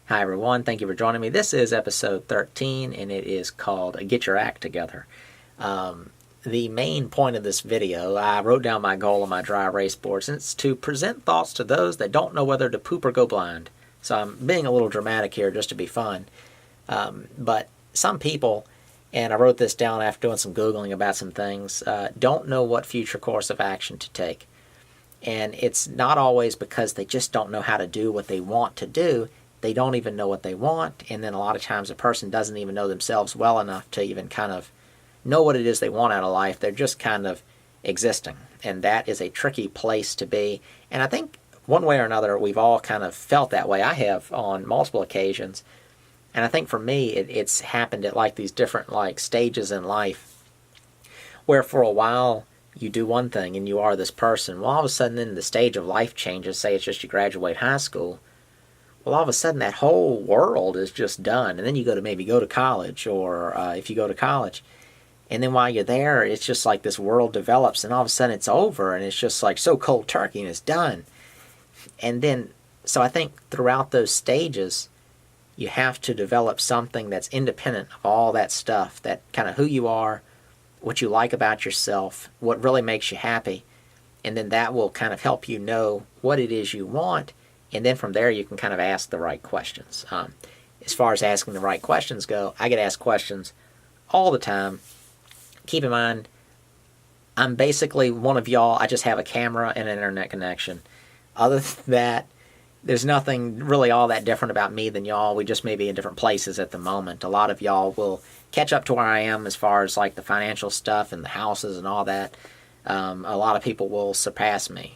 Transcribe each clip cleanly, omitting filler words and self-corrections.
Hi everyone, thank you for joining me. This is episode 13 and it is called Get Your Act Together. The main point of this video, I wrote down my goal on my dry erase boards, and it's to present thoughts to those that don't know whether to poop or go blind. So I'm being a little dramatic here just to be fun. But some people, and I wrote this down after doing some Googling about some things, don't know what future course of action to take. And it's not always because they just don't know how to do what they want to do. They don't even know what they want, and then a lot of times a person doesn't even know themselves well enough to even kind of know what it is they want out of life. They're just kind of existing, and that is a tricky place to be. And I think one way or another we've all kind of felt that way. I have on multiple occasions, and I think for me it's happened at like these different like stages in life where for a while you do one thing and you are this person. Well, all of a sudden then the stage of life changes. Say it's just you graduate high school. Well, all of a sudden that whole world is just done. And then you maybe go to college, or if you go to college, and then while you're there, it's just like this world develops, and all of a sudden it's over, and it's just like so cold turkey, and it's done. And then, so I think throughout those stages, you have to develop something that's independent of all that stuff, that kind of who you are, what you like about yourself, what really makes you happy. And then that will kind of help you know what it is you want. And then from there, you can kind of ask the right questions. As far as asking the right questions go, I get asked questions all the time. Keep in mind, I'm basically one of y'all. I just have a camera and an internet connection. Other than that, there's nothing really all that different about me than y'all. We just may be in different places at the moment. A lot of y'all will catch up to where I am as far as like the financial stuff and the houses and all that. A lot of people will surpass me.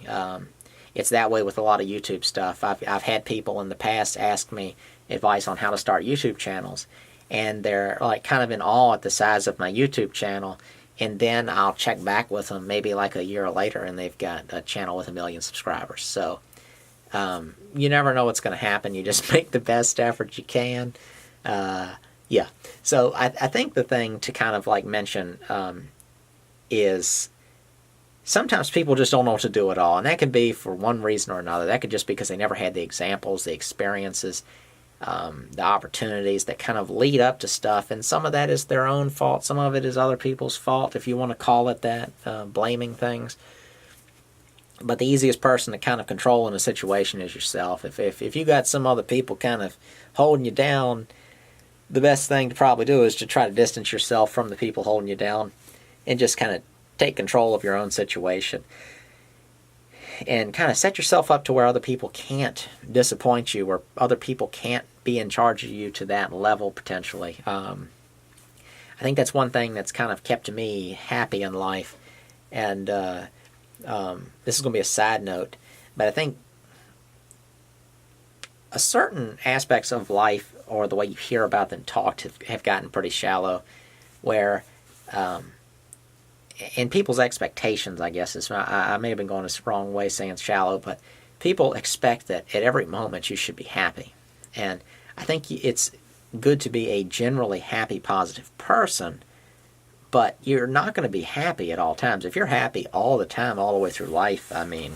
It's that way with a lot of YouTube stuff. I've had people in the past ask me advice on how to start YouTube channels, and they're like kind of in awe at the size of my YouTube channel, and then I'll check back with them maybe like a year later and they've got a channel with 1 million subscribers. So you never know what's going to happen. You just make the best effort you can. Yeah. So I think the thing to kind of like mention is sometimes people just don't know what to do at all, and that could be for one reason or another. That could just be because they never had the examples, the experiences, the opportunities that kind of lead up to stuff, and some of that is their own fault. Some of it is other people's fault, if you want to call it that, blaming things. But the easiest person to kind of control in a situation is yourself. If you got some other people kind of holding you down, the best thing to probably do is to try to distance yourself from the people holding you down and just kind of take control of your own situation and kind of set yourself up to where other people can't disappoint you, or other people can't be in charge of you to that level potentially. I think that's one thing that's kind of kept me happy in life. And this is going to be a side note, but I think certain aspects of life, or the way you hear about them talked, have gotten pretty shallow, where and people's expectations, I guess, is I may have been going this wrong way saying shallow, but people expect that at every moment you should be happy. And I think it's good to be a generally happy, positive person, but you're not going to be happy at all times. If you're happy all the time, all the way through life, I mean,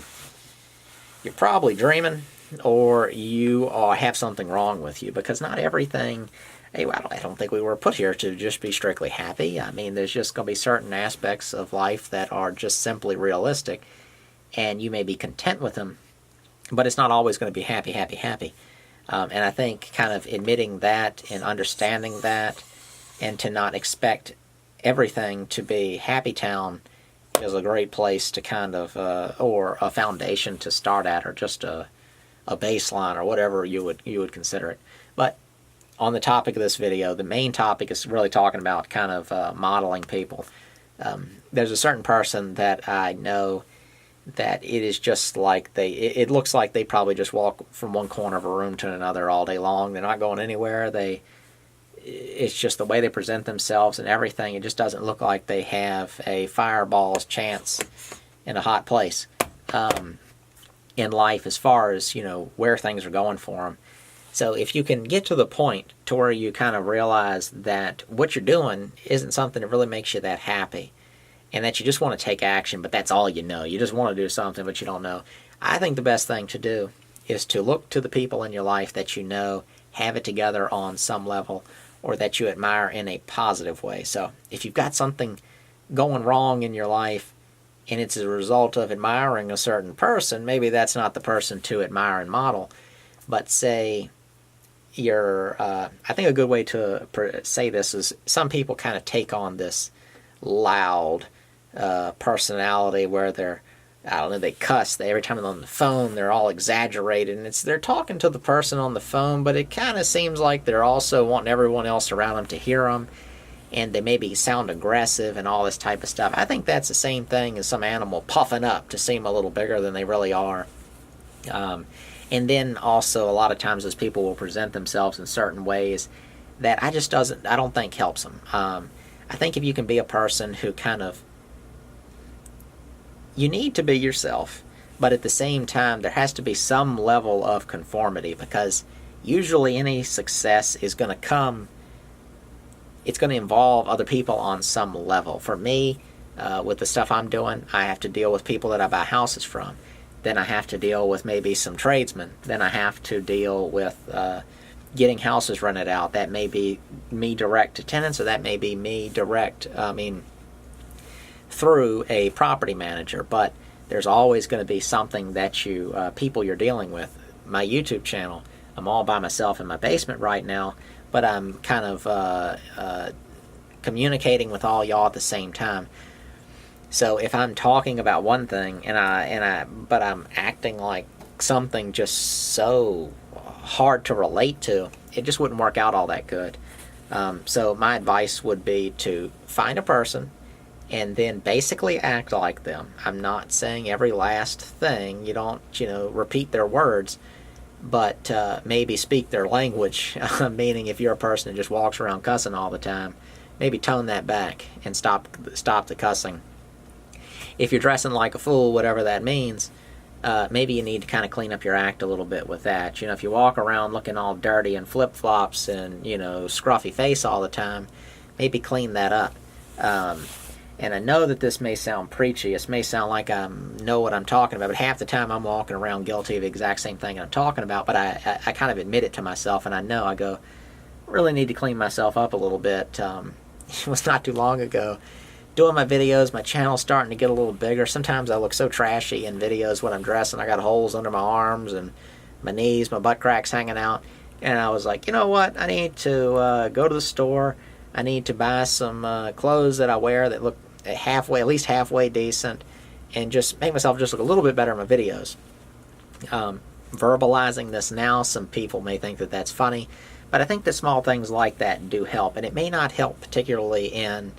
you're probably dreaming, or you have something wrong with you, because not everything... Hey, I don't think we were put here to just be strictly happy. I mean, there's just going to be certain aspects of life that are just simply realistic, and you may be content with them, but it's not always going to be happy, happy, happy. And I think kind of admitting that and understanding that, and to not expect everything to be happy town, is a great place to kind of, or a foundation to start at, or just a baseline, or whatever you would consider it. But on the topic of this video, the main topic is really talking about kind of modeling people. There's a certain person that I know that it is just like it looks like they probably just walk from one corner of a room to another all day long. They're not going anywhere. It's just the way they present themselves and everything. It just doesn't look like they have a fireball's chance in a hot place in life, as far as, where things are going for them. So if you can get to the point to where you kind of realize that what you're doing isn't something that really makes you that happy, and that you just want to take action, but that's all you know. You just want to do something, but you don't know. I think the best thing to do is to look to the people in your life that you know have it together on some level, or that you admire in a positive way. So if you've got something going wrong in your life and it's a result of admiring a certain person, maybe that's not the person to admire and model. But say I think a good way to say this is some people kind of take on this loud personality where they cuss. Every time they're on the phone, they're all exaggerated, and they're talking to the person on the phone, but it kind of seems like they're also wanting everyone else around them to hear them, and they maybe sound aggressive and all this type of stuff. I think that's the same thing as some animal puffing up to seem a little bigger than they really are. And then also a lot of times those people will present themselves in certain ways that I don't think helps them. I think if you can be a person who you need to be yourself, but at the same time there has to be some level of conformity, because usually any success is going to it's going to involve other people on some level. For me, with the stuff I'm doing, I have to deal with people that I buy houses from. Then I have to deal with maybe some tradesmen. Then I have to deal with getting houses rented out. That may be me direct to tenants, or that may be me through a property manager. But there's always going to be something that people you're dealing with. My YouTube channel, I'm all by myself in my basement right now, but I'm kind of communicating with all y'all at the same time. So if I'm talking about one thing but I'm acting like something just so hard to relate to, it just wouldn't work out all that good. So my advice would be to find a person and then basically act like them. I'm not saying every last thing. You don't, repeat their words, but maybe speak their language. Meaning, if you're a person who just walks around cussing all the time, maybe tone that back and stop the cussing. If you're dressing like a fool, whatever that means, maybe you need to kind of clean up your act a little bit with that. If you walk around looking all dirty and flip-flops and, scruffy face all the time, maybe clean that up. And I know that this may sound preachy. This may sound like I know what I'm talking about, but half the time I'm walking around guilty of the exact same thing I'm talking about, but I kind of admit it to myself, and I go, really need to clean myself up a little bit. It was not too long ago. Doing my videos, my channel's starting to get a little bigger. Sometimes I look so trashy in videos when I'm dressing. I got holes under my arms and my knees, my butt cracks hanging out. And I was like, you know what? I need to go to the store. I need to buy some clothes that I wear that look at least halfway decent, and just make myself just look a little bit better in my videos. Verbalizing this now, some people may think that that's funny, but I think that small things like that do help. And it may not help particularly in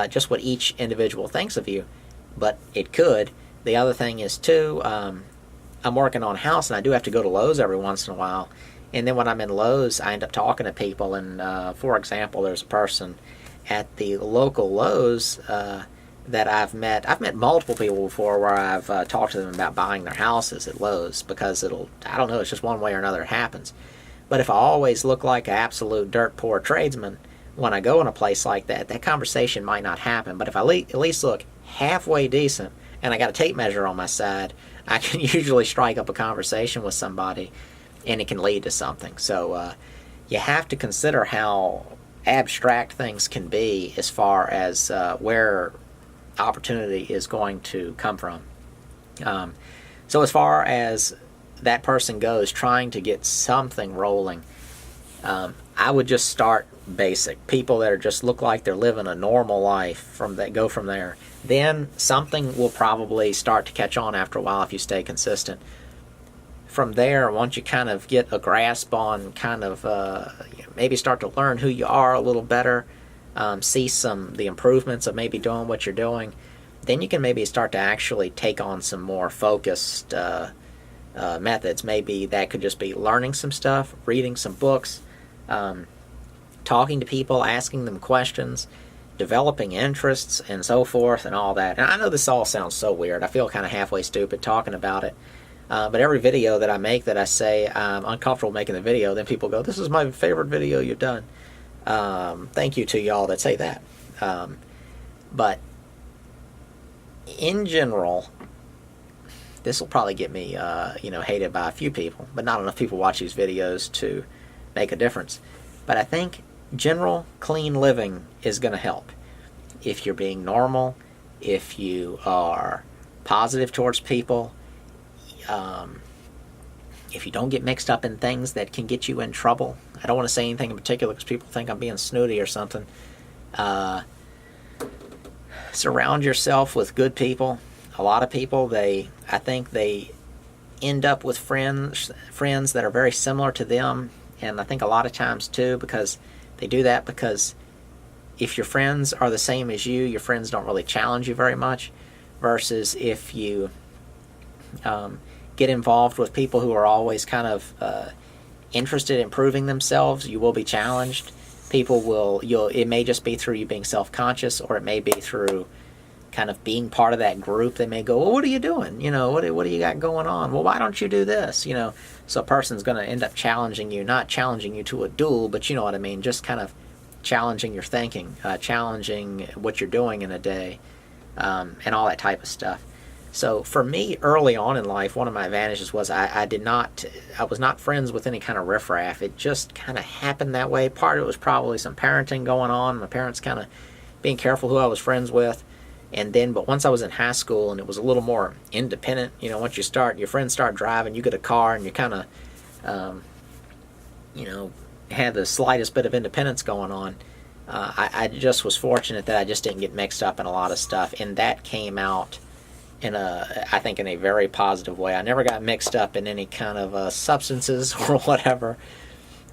just what each individual thinks of you, but it could. The other thing is too, I'm working on a house, and I do have to go to Lowe's every once in a while. And then when I'm in Lowe's, I end up talking to people. And for example, there's a person at the local Lowe's that I've met. I've met multiple people before where I've talked to them about buying their houses at Lowe's, because I don't know, it's just one way or another it happens. But if I always look like an absolute dirt poor tradesman when I go in a place like that, that conversation might not happen. But if I at least look halfway decent and I got a tape measure on my side, I can usually strike up a conversation with somebody, and it can lead to something. So you have to consider how abstract things can be as far as where opportunity is going to come from. So as far as that person goes, trying to get something rolling, I would just start basic. People that just look like they're living a normal life, go from there. Then something will probably start to catch on after a while if you stay consistent. From there, once you kind of get a grasp on maybe start to learn who you are a little better, see the improvements of maybe doing what you're doing, then you can maybe start to actually take on some more focused methods. Maybe that could just be learning some stuff, reading some books, talking to people, asking them questions, developing interests, and so forth, and all that. And I know this all sounds so weird. I feel kind of halfway stupid talking about it. But every video that I make that I say I'm uncomfortable making the video, then people go, this is my favorite video you've done. Thank you to y'all that say that. But in general, this will probably get me hated by a few people, but not enough people watch these videos to make a difference. But I think general clean living is going to help. If you're being normal, if you are positive towards people, if you don't get mixed up in things that can get you in trouble. I don't want to say anything in particular because people think I'm being snooty or something. Surround yourself with good people. A lot of people, I think they end up with friends that are very similar to them. And I think a lot of times too, because they do that because if your friends are the same as you, your friends don't really challenge you very much. Versus if you get involved with people who are always kind of interested in proving themselves, you will be challenged. It may just be through you being self-conscious, or it may be through kind of being part of that group. They may go, well, what are you doing? What do you got going on? Well, why don't you do this? So a person's going to end up challenging you, not challenging you to a duel, but you know what I mean, just kind of challenging your thinking, challenging what you're doing in a day, and all that type of stuff. So for me, early on in life, one of my advantages was I was not friends with any kind of riffraff. It just kind of happened that way. Part of it was probably some parenting going on, my parents kind of being careful who I was friends with. But once I was in high school and it was a little more independent, once your friends start driving, you get a car and you kind of, had the slightest bit of independence going on. I just was fortunate that I just didn't get mixed up in a lot of stuff, and that came out I think in a very positive way. I never got mixed up in any kind of substances or whatever.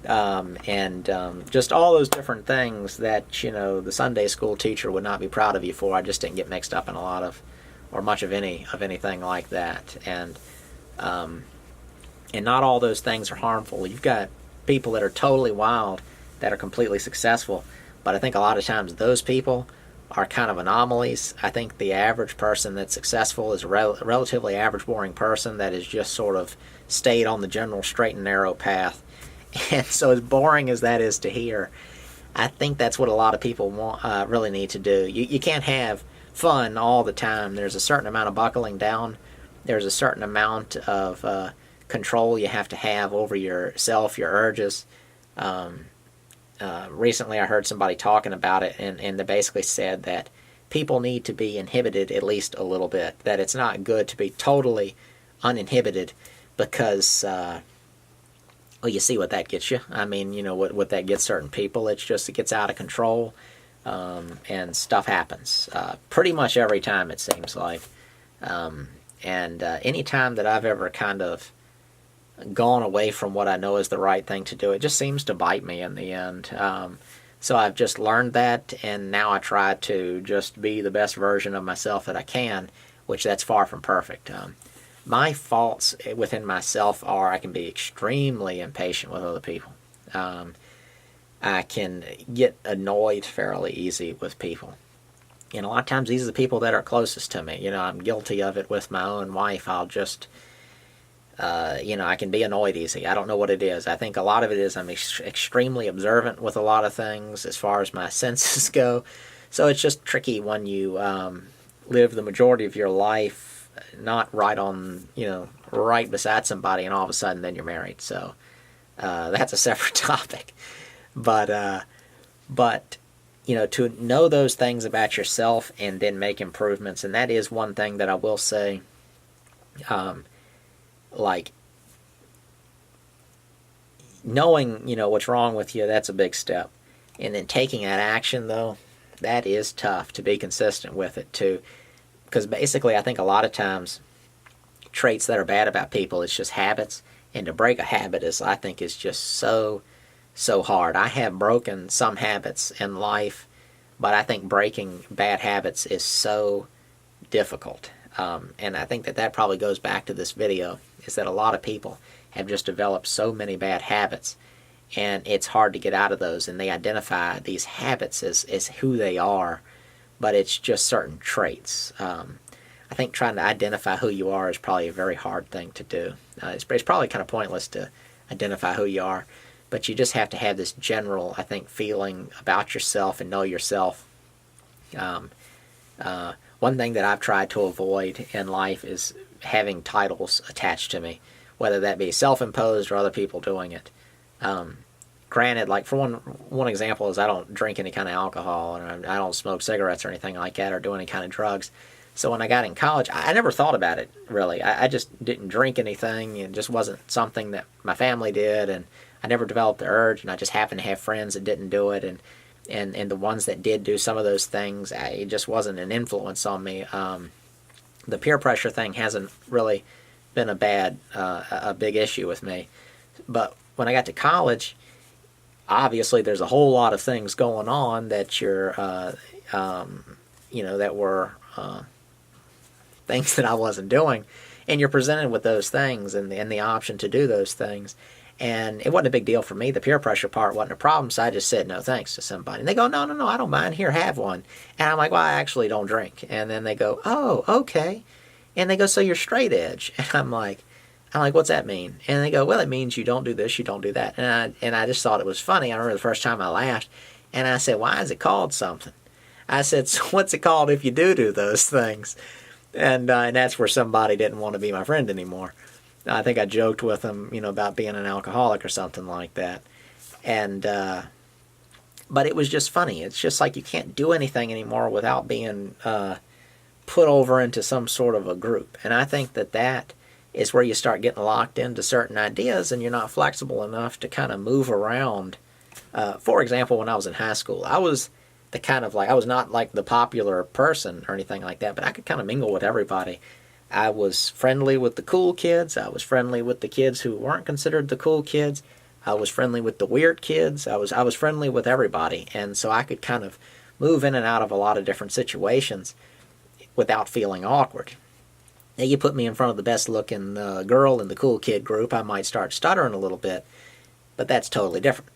Just all those different things that, the Sunday school teacher would not be proud of you for. I just didn't get mixed up in a lot of, or much of anything like that. And not all those things are harmful. You've got people that are totally wild that are completely successful. But I think a lot of times those people are kind of anomalies. I think the average person that's successful is a relatively average, boring person that has just sort of stayed on the general straight and narrow path. And so as boring as that is to hear, I think that's what a lot of people really need to do. You can't have fun all the time. There's a certain amount of buckling down. There's a certain amount of control you have to have over yourself, your urges. Recently I heard somebody talking about it, and they basically said that people need to be inhibited at least a little bit, that it's not good to be totally uninhibited because, you see what that gets you. I mean, what that gets certain people. It gets out of control, and stuff happens pretty much every time, it seems like. Any time that I've ever kind of gone away from what I know is the right thing to do, it just seems to bite me in the end. So I've just learned that, and now I try to just be the best version of myself that I can, which that's far from perfect. My faults within myself are I can be extremely impatient with other people. I can get annoyed fairly easy with people. And a lot of times these are the people that are closest to me. I'm guilty of it with my own wife. I'll just I can be annoyed easy. I don't know what it is. I think a lot of it is I'm extremely observant with a lot of things as far as my senses go. So it's just tricky when you live the majority of your life not right on, right beside somebody, and all of a sudden then you're married. So that's a separate topic. But to know those things about yourself and then make improvements, and that is one thing that I will say, like knowing, what's wrong with you, that's a big step. And then taking that action, though, that is tough to be consistent with it, too. Because basically, I think a lot of times, traits that are bad about people, it's just habits. And to break a habit I think is just so hard. I have broken some habits in life, but I think breaking bad habits is so difficult. And I think that probably goes back to this video, is that a lot of people have just developed so many bad habits, and it's hard to get out of those, and they identify these habits as who they are, but it's just certain traits. I think trying to identify who you are is probably a very hard thing to do. It's probably kind of pointless to identify who you are, but you just have to have this general, I think, feeling about yourself and know yourself. One thing that I've tried to avoid in life is having titles attached to me, whether that be self-imposed or other people doing it. granted, like for one example is I don't drink any kind of alcohol, and I don't smoke cigarettes or anything like that, or do any kind of drugs. So when I got in college, I never thought about it, really. I just didn't drink anything. It just wasn't something that my family did, and I never developed the urge, and I just happened to have friends that didn't do it, and the ones that did do some of those things, it just wasn't an influence on me. The peer pressure thing hasn't really been a big issue with me. But when I got to college, obviously there's a whole lot of things going on that that were things that I wasn't doing, and you're presented with those things and the option to do those things. And it wasn't a big deal for me. The peer pressure part wasn't a problem, so I just said no thanks to somebody. And they go, no, I don't mind. Here, have one. And I'm like, well, I actually don't drink. And then they go, oh, okay. And they go, so you're straight edge. And I'm like, what's that mean? And they go, well, it means you don't do this, you don't do that. And I just thought it was funny. I remember the first time I laughed, and I said, why is it called something? I said, so what's it called if you do those things? And that's where somebody didn't want to be my friend anymore. I think I joked with them, about being an alcoholic or something like that. And but it was just funny. It's just like you can't do anything anymore without being put over into some sort of a group. And I think that is where you start getting locked into certain ideas, and you're not flexible enough to kind of move around. For example, when I was in high school, I was I was not like the popular person or anything like that, but I could kind of mingle with everybody. I was friendly with the cool kids. I was friendly with the kids who weren't considered the cool kids. I was friendly with the weird kids. I was friendly with everybody, and so I could kind of move in and out of a lot of different situations without feeling awkward. Now, you put me in front of the best-looking girl in the cool kid group, I might start stuttering a little bit, but that's totally different.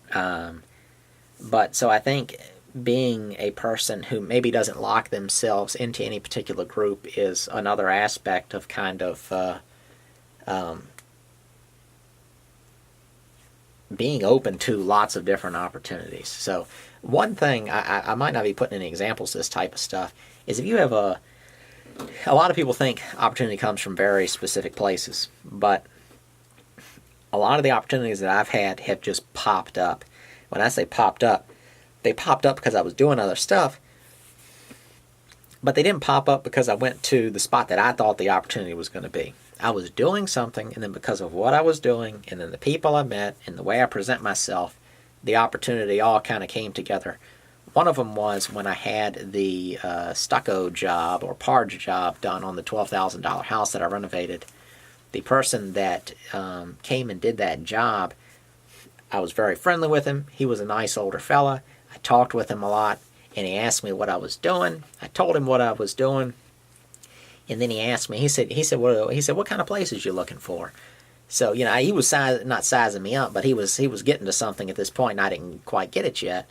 But so I think being a person who maybe doesn't lock themselves into any particular group is another aspect of kind of being open to lots of different opportunities. So one thing, I might not be putting any examples of this type of stuff, is if you have a lot of people think opportunity comes from very specific places, but a lot of the opportunities that I've had have just popped up. When I say popped up, they popped up because I was doing other stuff, but they didn't pop up because I went to the spot that I thought the opportunity was going to be. I was doing something, and then because of what I was doing, and then the people I met, and the way I present myself, the opportunity all kind of came together. One of them was when I had the stucco job or parge job done on the $12,000 house that I renovated. The person that came and did that job, I was very friendly with him. He was a nice older fella. I talked with him a lot, and he asked me what I was doing. I told him what I was doing, and then he asked me. He said, what kind of places you looking for? So he was not sizing me up, but he was getting to something at this point, and I didn't quite get it yet.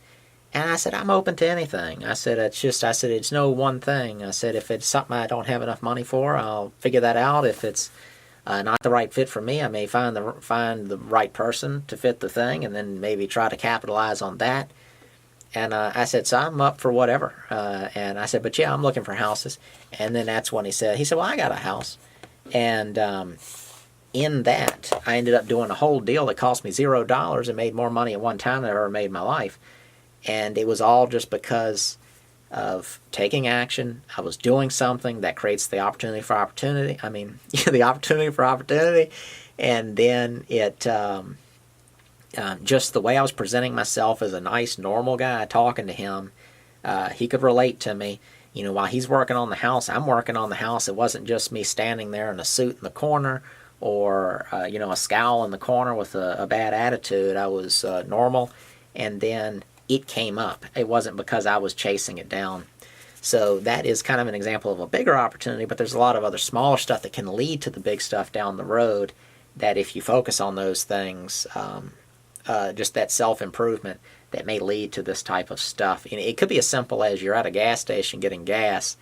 And I said, I'm open to anything. I said, it's no one thing. I said, if it's something I don't have enough money for, I'll figure that out. If it's not the right fit for me, I may find the right person to fit the thing, and then maybe try to capitalize on that. And I said, so I'm up for whatever. And I said, but yeah, I'm looking for houses. And then that's when he said, well, I got a house. And in that, I ended up doing a whole deal that cost me $0 and made more money at one time than I ever made in my life. And it was all just because of taking action. I was doing something that creates the opportunity for opportunity. I mean, the opportunity for opportunity. And then it... just the way I was presenting myself as a nice, normal guy, talking to him, he could relate to me. While he's working on the house, I'm working on the house. It wasn't just me standing there in a suit in the corner or, a scowl in the corner with a bad attitude. I was normal, and then it came up. It wasn't because I was chasing it down. So that is kind of an example of a bigger opportunity, but there's a lot of other smaller stuff that can lead to the big stuff down the road that if you focus on those things... just that self-improvement that may lead to this type of stuff. It could be as simple as you're at a gas station getting gas,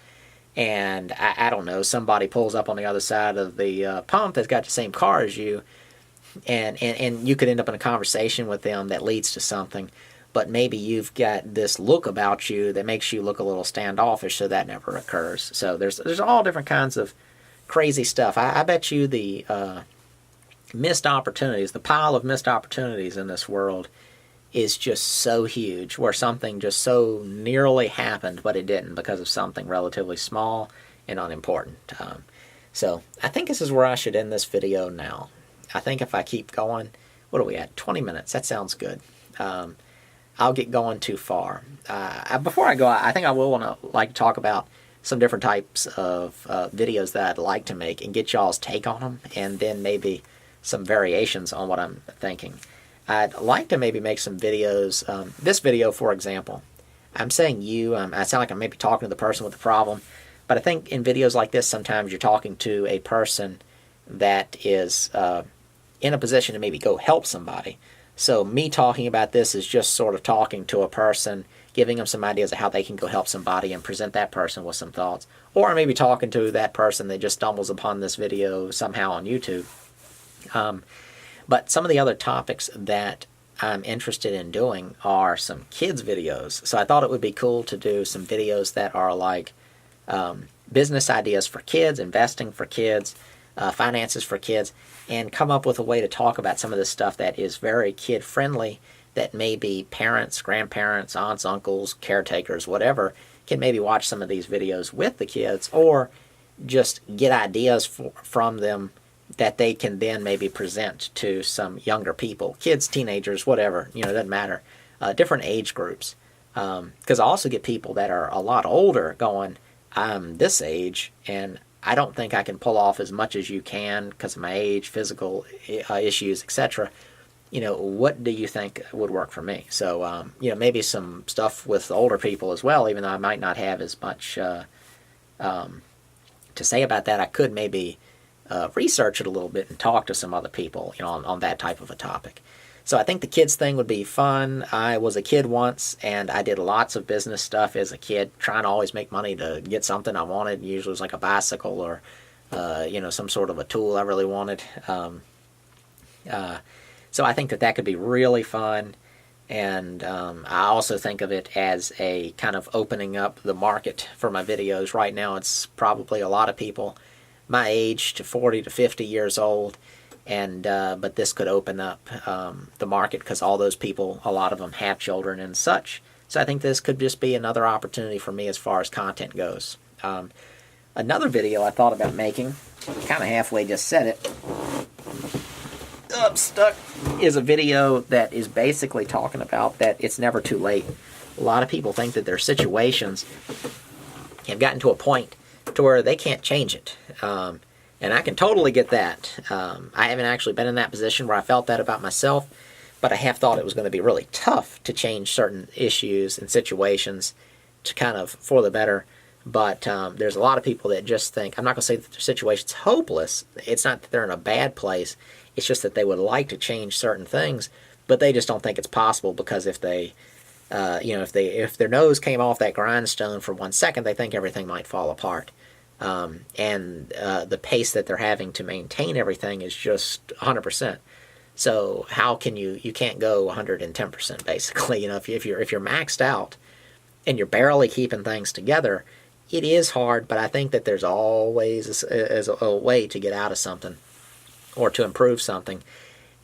and I don't know, somebody pulls up on the other side of the pump that's got the same car as you, and you could end up in a conversation with them that leads to something, but maybe you've got this look about you that makes you look a little standoffish, so that never occurs. So there's all different kinds of crazy stuff. I bet you the... missed opportunities, the pile of missed opportunities in this world is just so huge, where something just so nearly happened, but it didn't because of something relatively small and unimportant. So I think this is where I should end this video now. I think if I keep going, what are we at? 20 minutes. That sounds good. I'll get going too far. Before I go, I think I will want to talk about some different types of videos that I'd like to make and get y'all's take on them, and then maybe some variations on what I'm thinking. I'd like to maybe make some videos. This video, for example, I'm saying you. I sound like I'm maybe talking to the person with the problem, but I think in videos like this, sometimes you're talking to a person that is in a position to maybe go help somebody. So me talking about this is just sort of talking to a person, giving them some ideas of how they can go help somebody and present that person with some thoughts. Or maybe talking to that person that just stumbles upon this video somehow on YouTube. But some of the other topics that I'm interested in doing are some kids videos. So I thought it would be cool to do some videos that are like business ideas for kids, investing for kids, finances for kids, and come up with a way to talk about some of this stuff that is very kid-friendly, that maybe parents, grandparents, aunts, uncles, caretakers, whatever, can maybe watch some of these videos with the kids, or just get ideas from them that they can then maybe present to some younger people, kids, teenagers, whatever, it doesn't matter, different age groups. Because I also get people that are a lot older going, I'm this age, and I don't think I can pull off as much as you can because of my age, physical issues, etc. What do you think would work for me? So, maybe some stuff with older people as well, even though I might not have as much to say about that. I could maybe research it a little bit and talk to some other people, on that type of a topic. So I think the kids thing would be fun. I was a kid once, and I did lots of business stuff as a kid, trying to always make money to get something I wanted. Usually it was like a bicycle or, some sort of a tool I really wanted. So I think that could be really fun. And I also think of it as a kind of opening up the market for my videos. Right now it's probably a lot of people my age to 40 to 50 years old. And but this could open up the market because all those people, a lot of them have children and such. So I think this could just be another opportunity for me as far as content goes. Another video I thought about making, kind of halfway just said it, stuck, is a video that is basically talking about that it's never too late. A lot of people think that their situations have gotten to a point to where they can't change it. And I can totally get that. I haven't actually been in that position where I felt that about myself, but I have thought it was going to be really tough to change certain issues and situations to kind of for the better. But there's a lot of people that just think, I'm not going to say that their situation's hopeless. It's not that they're in a bad place. It's just that they would like to change certain things, but they just don't think it's possible because if they, if their nose came off that grindstone for 1 second, they think everything might fall apart. And the pace that they're having to maintain everything is just 100%. So how can you can't go 110% basically. If you're maxed out and you're barely keeping things together, it is hard, but I think that there's always a way to get out of something or to improve something.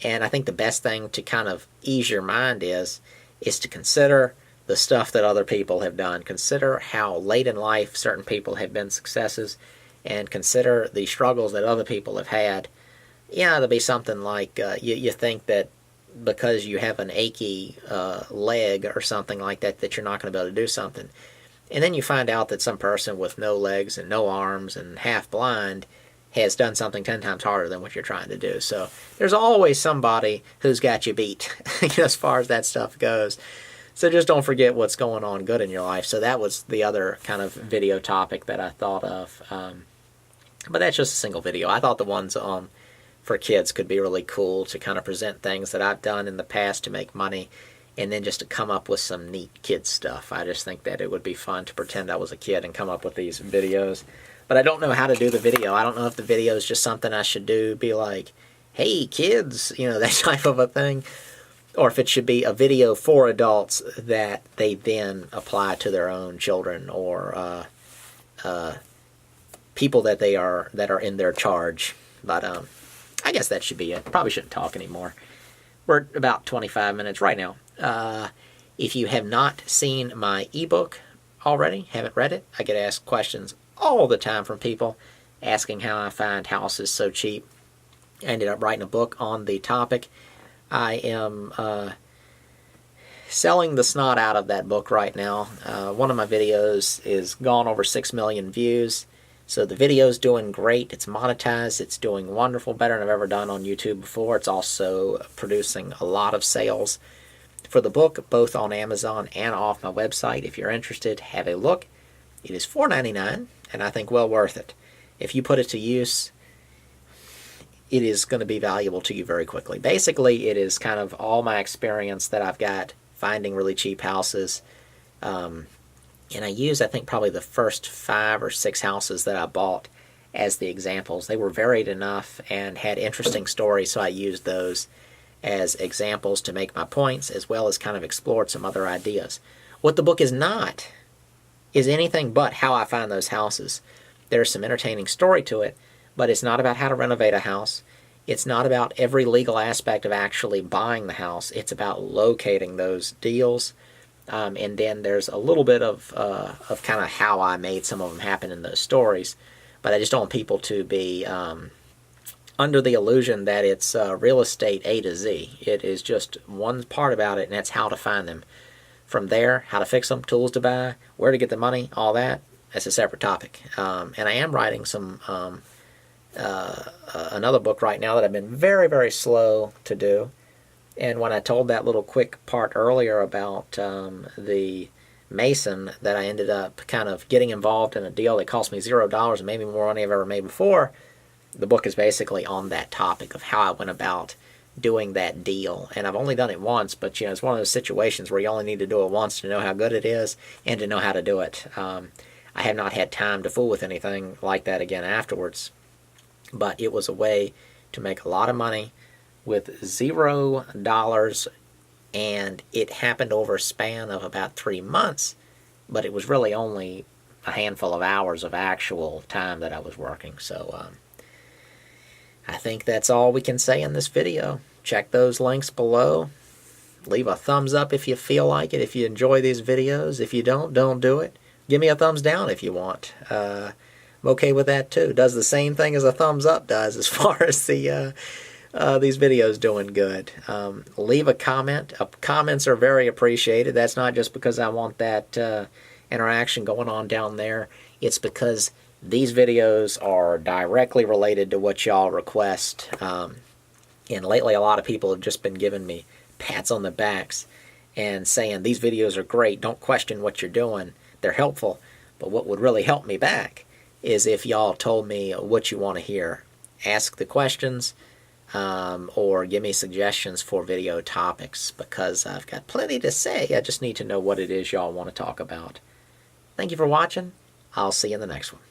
And I think the best thing to kind of ease your mind is to consider the stuff that other people have done. Consider how late in life certain people have been successes, and consider the struggles that other people have had. There'll be something like you think that because you have an achy leg or something like that, that you're not going to be able to do something. And then you find out that some person with no legs and no arms and half blind has done something 10 times harder than what you're trying to do. So there's always somebody who's got you beat as far as that stuff goes. So just don't forget what's going on good in your life. So that was the other kind of video topic that I thought of. But that's just a single video. I thought the ones for kids could be really cool to kind of present things that I've done in the past to make money, and then just to come up with some neat kid stuff. I just think that it would be fun to pretend I was a kid and come up with these videos. But I don't know how to do the video. I don't know if the video is just something I should do, be like, hey, kids, that type of a thing. Or if it should be a video for adults that they then apply to their own children or people that are in their charge. But I guess that should be it. Probably shouldn't talk anymore. We're at about 25 minutes right now. If you have not seen my ebook already, haven't read it, I get asked questions all the time from people asking how I find houses so cheap. I ended up writing a book on the topic. I am selling the snot out of that book right now. One of my videos is gone over 6 million views. So the video's doing great. It's monetized. It's doing wonderful, better than I've ever done on YouTube before. It's also producing a lot of sales for the book, both on Amazon and off my website. If you're interested, have a look. It is $4.99, and I think well worth it. If you put it to use, it is going to be valuable to you very quickly. Basically, it is kind of all my experience that I've got finding really cheap houses. And I use, I think, probably the first 5 or 6 houses that I bought as the examples. They were varied enough and had interesting stories, so I used those as examples to make my points, as well as kind of explored some other ideas. What the book is not is anything but how I find those houses. There's some entertaining story to it, but it's not about how to renovate a house. It's not about every legal aspect of actually buying the house. It's about locating those deals. And then there's a little bit of kind of how I made some of them happen in those stories. But I just don't want people to be under the illusion that it's real estate A to Z. It is just one part about it, and that's how to find them. From there, how to fix them, tools to buy, where to get the money, all that, that's a separate topic. And I am writing some another book right now that I've been very, very slow to do. And when I told that little quick part earlier about the Mason, that I ended up kind of getting involved in a deal that cost me $0 and made me more money I've ever made before, the book is basically on that topic of how I went about doing that deal. And I've only done it once, but it's one of those situations where you only need to do it once to know how good it is and to know how to do it. I have not had time to fool with anything like that again afterwards, but it was a way to make a lot of money with $0, and it happened over a span of about 3 months, but it was really only a handful of hours of actual time that I was working. So I think that's all we can say in this video. Check those links below. Leave a thumbs up if you feel like it, if you enjoy these videos. If you don't do it. Give me a thumbs down if you want. I'm okay with that too. Does the same thing as a thumbs up does as far as the these videos doing good. Leave a comment. Comments are very appreciated. That's not just because I want that interaction going on down there. It's because these videos are directly related to what y'all request. And lately a lot of people have just been giving me pats on the backs and saying these videos are great. Don't question what you're doing. They're helpful. But what would really help me back is if y'all told me what you want to hear. Ask the questions. Or give me suggestions for video topics, because I've got plenty to say. I just need to know what it is y'all want to talk about. Thank you for watching. I'll see you in the next one.